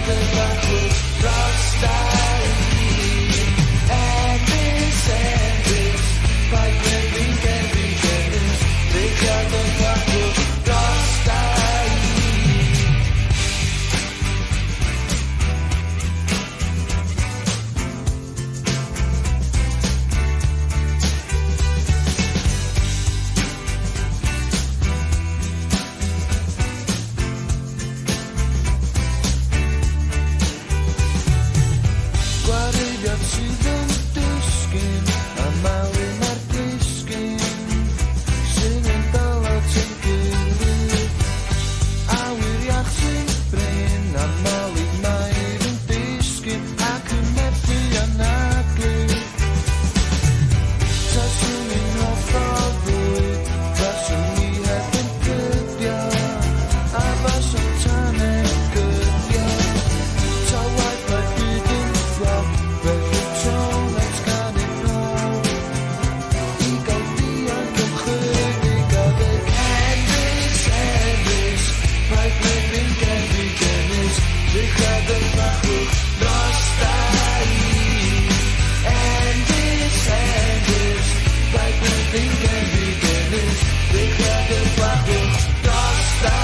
de Fflachlwch Drosda endys, bai gweddi'n gefnus, Lluchia de Fflachlwch Drosda Gwareiddiad sydd yn disgyn a malu mae'r disgyn sy'n yn dal at ein gilydd awyr iach sy'n bryn a malu mae'r yn disgyn ac yn methu anadlu taswn i'n hoff o fwyd taswn i heb yn gydio a faswn tanen gydio ta waith mae'r byd yn fflop felly tron at ganyn nôl i gael dianc am chydig adeg endys, bai gweddi'n gefnus, Lluchia de Fflachlwch Drosda endys, bai gweddi'n gefnus, Lluchia de Fflachlwch Drosda